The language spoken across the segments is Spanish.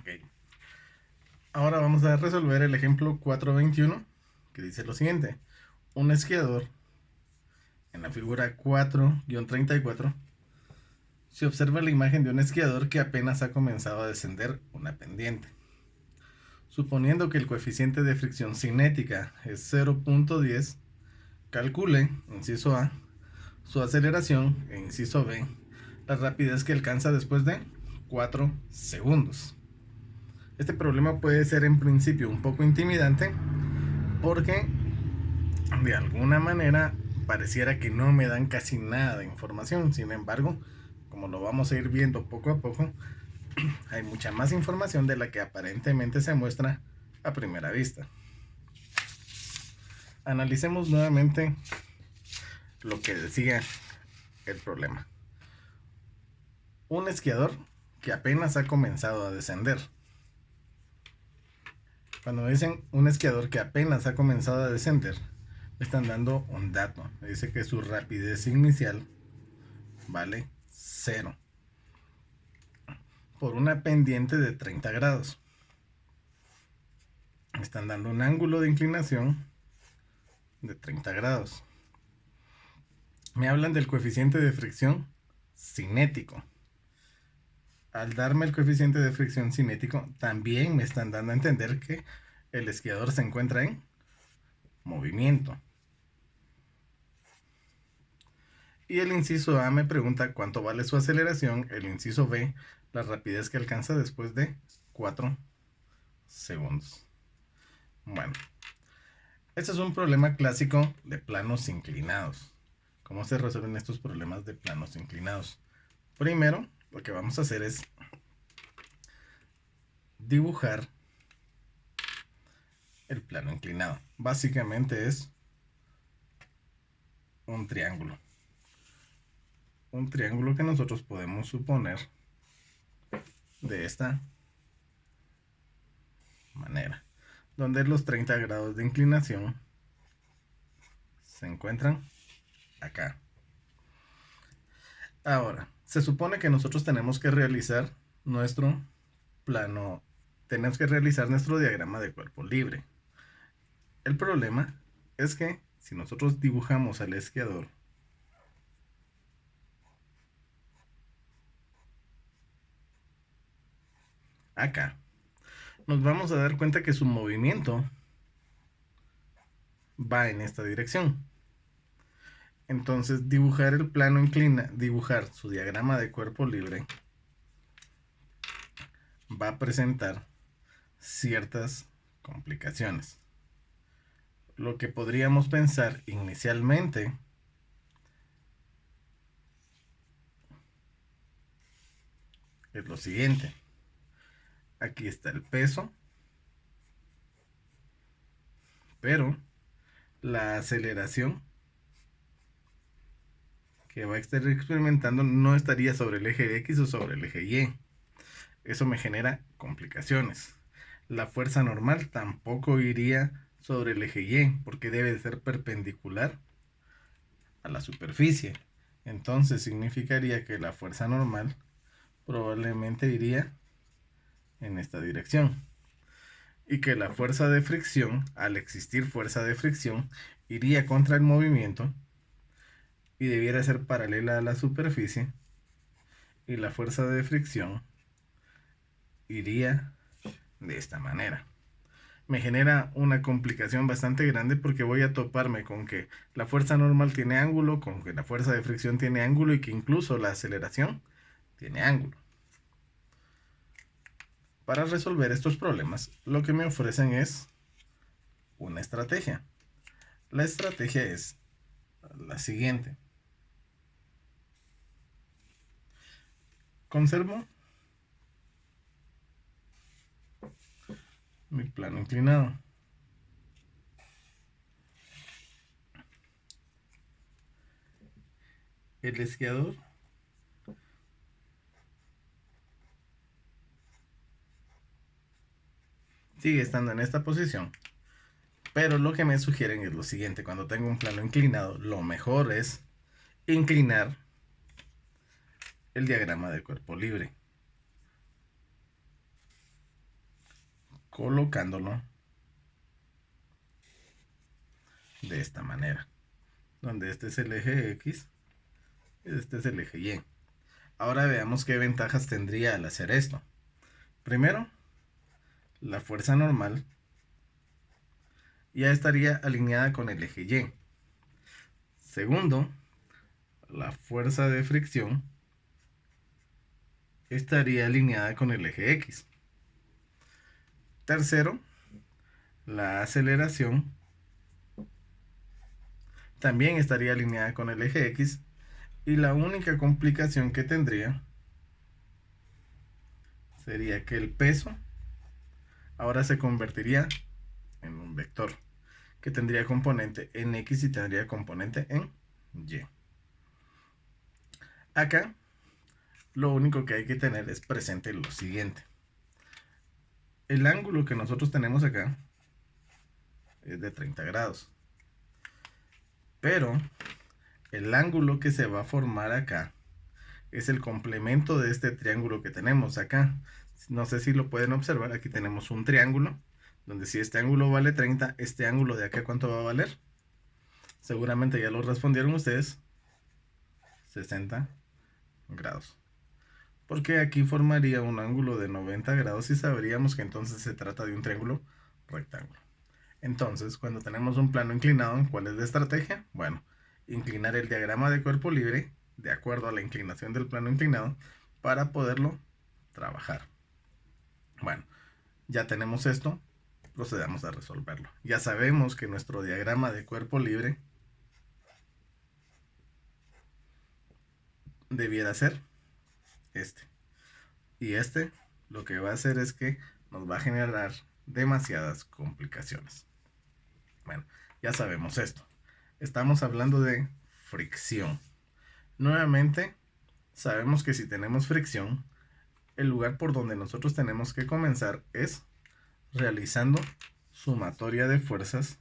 Ok. Ahora vamos a resolver el ejemplo 421, que dice lo siguiente. Un esquiador, en la figura 4-34, se observa la imagen de un esquiador que apenas ha comenzado a descender una pendiente. Suponiendo que el coeficiente de fricción cinética es 0.10, calcule, inciso A, su aceleración, e inciso B, la rapidez que alcanza después de 4 segundos. Este problema puede ser en principio un poco intimidante porque de alguna manera pareciera que no me dan casi nada de información. Sin embargo, como lo vamos a ir viendo poco a poco, hay mucha más información de la que aparentemente se muestra a primera vista. Analicemos nuevamente lo que decía el problema. Un esquiador que apenas ha comenzado a descender. Cuando me dicen un esquiador que apenas ha comenzado a descender, me están dando un dato. Me dice que su rapidez inicial vale 0 por una pendiente de 30 grados. Me están dando un ángulo de inclinación de 30 grados. Me hablan del coeficiente de fricción cinético. Al darme el coeficiente de fricción cinético, también me están dando a entender que el esquiador se encuentra en movimiento. Y el inciso A me pregunta cuánto vale su aceleración. El inciso B, la rapidez que alcanza después de 4 segundos. Bueno, este es un problema clásico de planos inclinados. ¿Cómo se resuelven estos problemas de planos inclinados? Primero, lo que vamos a hacer es dibujar el plano inclinado. Básicamente es un triángulo. Un triángulo que nosotros podemos suponer de esta manera, donde los 30 grados de inclinación se encuentran acá. Ahora, se supone que nosotros tenemos que realizar nuestro plano, tenemos que realizar nuestro diagrama de cuerpo libre. El problema es que si nosotros dibujamos al esquiador acá, nos vamos a dar cuenta que su movimiento va en esta dirección. Entonces, dibujar el plano dibujar su diagrama de cuerpo libre va a presentar ciertas complicaciones. Lo que podríamos pensar inicialmente es lo siguiente. Aquí está el peso, pero la aceleración que va a estar experimentando no estaría sobre el eje X o sobre el eje Y. Eso me genera complicaciones. La fuerza normal tampoco iría sobre el eje Y, porque debe de ser perpendicular a la superficie. Entonces significaría que la fuerza normal probablemente iría en esta dirección. Y que la fuerza de fricción, al existir fuerza de fricción, iría contra el movimiento y debiera ser paralela a la superficie. Y la fuerza de fricción iría de esta manera. Me genera una complicación bastante grande porque voy a toparme con que la fuerza normal tiene ángulo, con que la fuerza de fricción tiene ángulo y que incluso la aceleración tiene ángulo. Para resolver estos problemas, lo que me ofrecen es una estrategia. La estrategia es la siguiente. Conservo mi plano inclinado. El esquiador sigue estando en esta posición, pero lo que me sugieren es lo siguiente. Cuando tengo un plano inclinado, lo mejor es inclinar el diagrama de cuerpo libre. colocándolo de esta manera, donde este es el eje X y este es el eje Y. Ahora veamos qué ventajas tendría al hacer esto. Primero, la fuerza normal ya estaría alineada con el eje Y. Segundo, la fuerza de fricción estaría alineada con el eje X. Tercero, la aceleración también estaría alineada con el eje X, y la única complicación que tendría sería que el peso ahora se convertiría en un vector que tendría componente en X y tendría componente en Y. Acá lo único que hay que tener es presente lo siguiente: el ángulo que nosotros tenemos acá es de 30 grados, pero el ángulo que se va a formar acá es el complemento de este triángulo que tenemos acá. No sé si lo pueden observar, aquí tenemos un triángulo donde si este ángulo vale 30, este ángulo de acá, ¿cuánto va a valer? Seguramente ya lo respondieron ustedes: 60 grados. Porque aquí formaría un ángulo de 90 grados y sabríamos que entonces se trata de un triángulo rectángulo. Entonces, cuando tenemos un plano inclinado, ¿cuál es la estrategia? Bueno, inclinar el diagrama de cuerpo libre de acuerdo a la inclinación del plano inclinado para poderlo trabajar. Bueno, ya tenemos esto, procedamos a resolverlo. Ya sabemos que nuestro diagrama de cuerpo libre debiera ser este. Y este lo que va a hacer es que nos va a generar demasiadas complicaciones. Bueno, ya sabemos esto. Estamos hablando de fricción. Nuevamente, sabemos que si tenemos fricción, el lugar por donde nosotros tenemos que comenzar es realizando sumatoria de fuerzas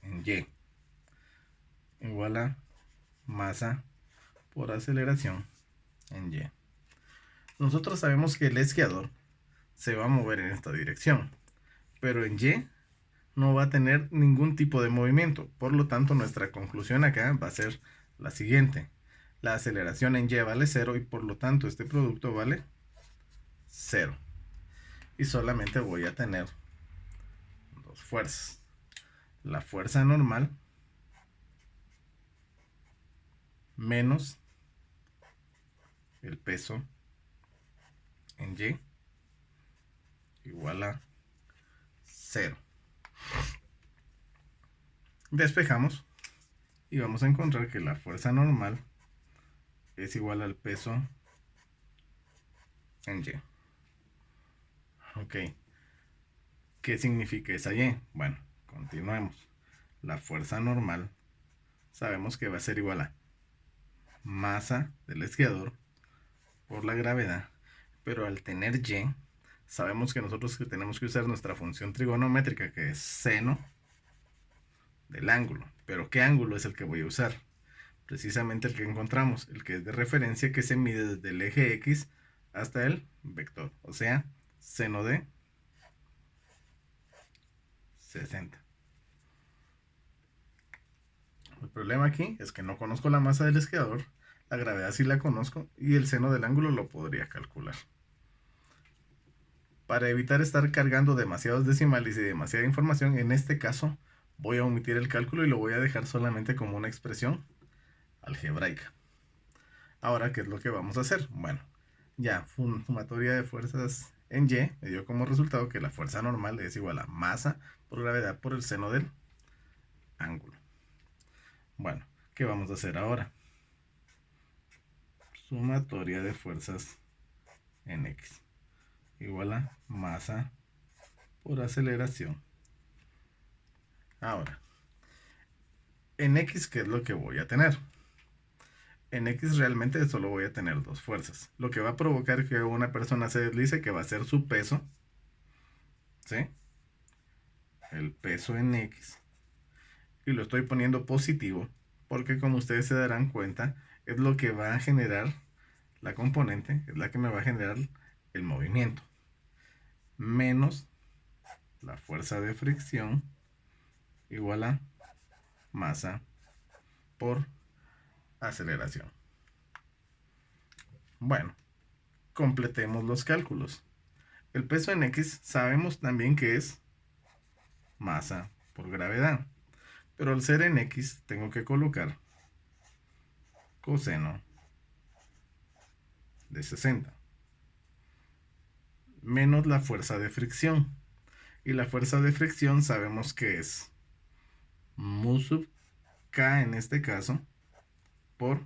en Y igual a masa por aceleración en Y. Nosotros sabemos que el esquiador se va a mover en esta dirección, pero en Y no va a tener ningún tipo de movimiento. Por lo tanto, nuestra conclusión acá va a ser la siguiente: la aceleración en Y vale 0 y por lo tanto este producto vale 0. Y solamente voy a tener dos fuerzas: la fuerza normal menos el peso en Y igual a 0. Despejamos y vamos a encontrar que la fuerza normal es igual al peso en Y. Ok, ¿qué significa esa Y? Bueno, continuemos. La fuerza normal sabemos que va a ser igual a masa del esquiador por la gravedad, pero al tener Y, sabemos que nosotros tenemos que usar nuestra función trigonométrica, que es seno del ángulo. Pero ¿qué ángulo es el que voy a usar? Precisamente el que encontramos, el que es de referencia, que se mide desde el eje X hasta el vector, o sea, seno de 60. El problema aquí es que no conozco la masa del esquiador, la gravedad sí la conozco y el seno del ángulo lo podría calcular. Para evitar estar cargando demasiados decimales y demasiada información, en este caso voy a omitir el cálculo y lo voy a dejar solamente como una expresión algebraica. Ahora, ¿qué es lo que vamos a hacer? Bueno, ya sumatoria de fuerzas en Y me dio como resultado que la fuerza normal es igual a masa por gravedad por el seno del ángulo. Bueno, ¿qué vamos a hacer ahora? Sumatoria de fuerzas en X igual a masa por aceleración. Ahora, en X, ¿qué es lo que voy a tener? En X realmente solo voy a tener dos fuerzas, lo que va a provocar que una persona se deslice, que va a ser su peso, ¿sí? El peso en X, y lo estoy poniendo positivo porque, como ustedes se darán cuenta, es lo que va a generar la componente, es la que me va a generar el movimiento, menos la fuerza de fricción igual a masa por aceleración. Bueno, completemos los cálculos. El peso en X sabemos también que es masa por gravedad, pero al ser en X tengo que colocar coseno de 60 menos la fuerza de fricción, y la fuerza de fricción sabemos que es mu sub k en este caso por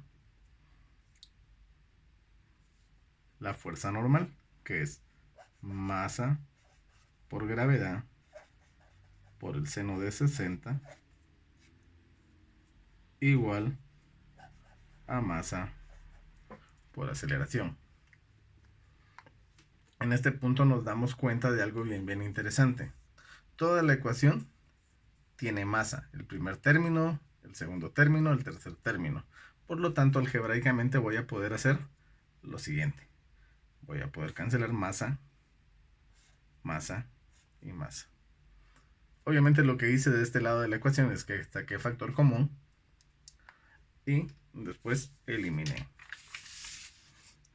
la fuerza normal, que es masa por gravedad por el seno de 60 igual a masa por aceleración. En este punto nos damos cuenta de algo bien interesante. Toda la ecuación tiene masa, el primer término, el segundo término, el tercer término. Por lo tanto, algebraicamente voy a poder hacer lo siguiente. Voy a poder cancelar masa, masa y masa. Obviamente lo que hice de este lado de la ecuación es que saqué factor común y después eliminé.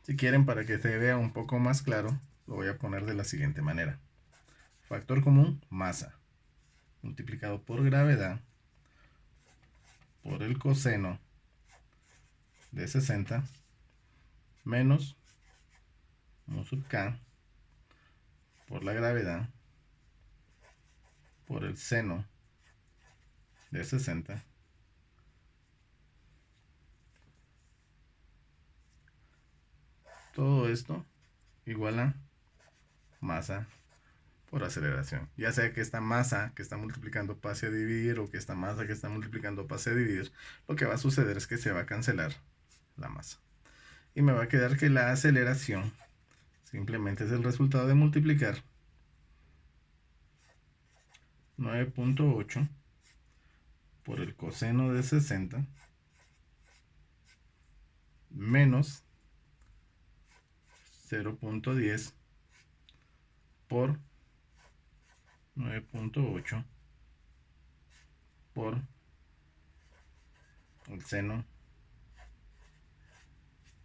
Si quieren, para que se vea un poco más claro, lo voy a poner de la siguiente manera. Factor común, masa, multiplicado por gravedad, por el coseno de 60, menos mu sub k, por la gravedad, por el seno de 60, todo esto igual a masa por aceleración. Ya sea que esta masa que está multiplicando pase a dividir o que esta masa que está multiplicando pase a dividir, lo que va a suceder es que se va a cancelar la masa. Y me va a quedar que la aceleración simplemente es el resultado de multiplicar 9.8 por el coseno de 60 menos 0.10 por 9.8 por el seno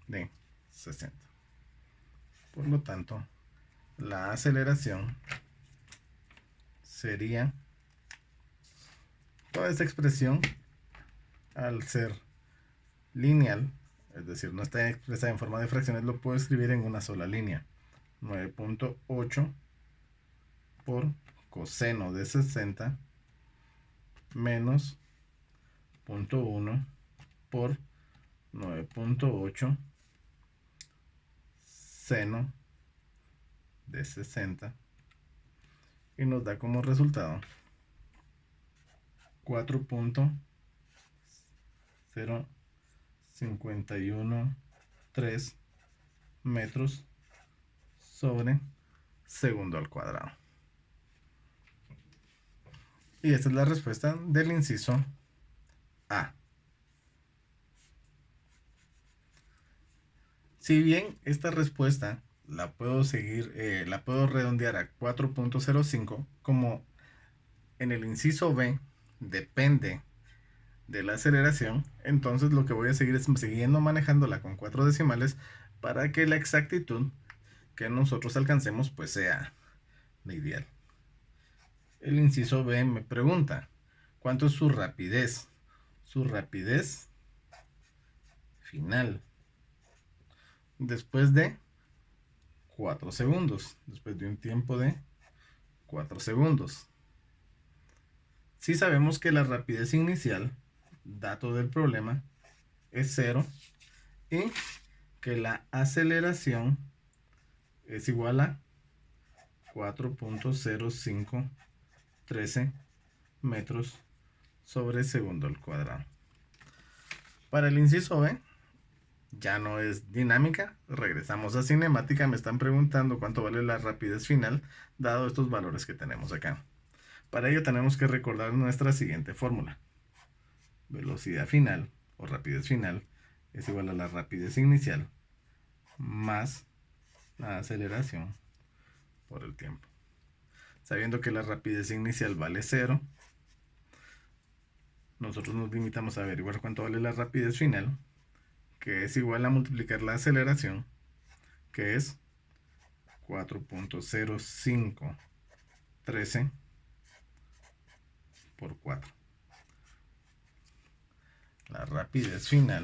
de 60. Por lo tanto, la aceleración sería toda esta expresión, al ser lineal, es decir, no está expresada en forma de fracciones, lo puedo escribir en una sola línea. 9.8 por coseno de 60 menos 0.1 por 9.8 seno de 60, y nos da como resultado 4.0513 metros sobre segundo al cuadrado. Y esta es la respuesta del inciso A. Si bien esta respuesta la puedo seguir, la puedo redondear a 4.05, como en el inciso B depende de la aceleración, entonces lo que voy a seguir es siguiendo manejándola con 4 decimales para que la exactitud que nosotros alcancemos pues sea la ideal. El inciso B me pregunta, ¿cuánto es su rapidez? Su rapidez final. Después de 4 segundos. Después de un tiempo de 4 segundos. Si sabemos que la rapidez inicial, dato del problema, es 0 y que la aceleración es igual a 4.0513 metros sobre segundo al cuadrado. Para el inciso B, ya no es dinámica, regresamos a cinemática. Me están preguntando cuánto vale la rapidez final, dado estos valores que tenemos acá. Para ello tenemos que recordar nuestra siguiente fórmula. Velocidad final o rapidez final es igual a la rapidez inicial más la aceleración por el tiempo. Sabiendo que la rapidez inicial vale 0, nosotros nos limitamos a averiguar cuánto vale la rapidez final, que es igual a multiplicar la aceleración, que es 4.0513 por 4. La rapidez final,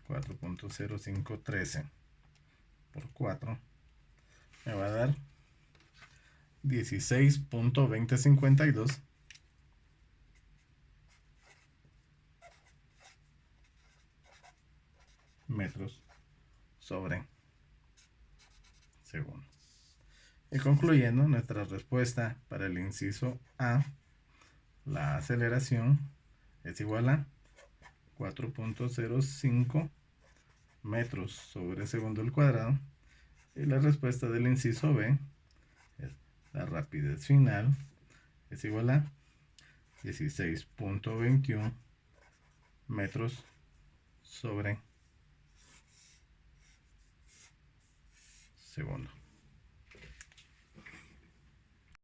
4.0513 por 4, me va a dar 16.2052 metros sobre segundo. Y concluyendo, nuestra respuesta para el inciso A, la aceleración es igual a 4.05 metros sobre segundo al cuadrado, y la respuesta del inciso B es la rapidez final es igual a 16.21 metros sobre segundo.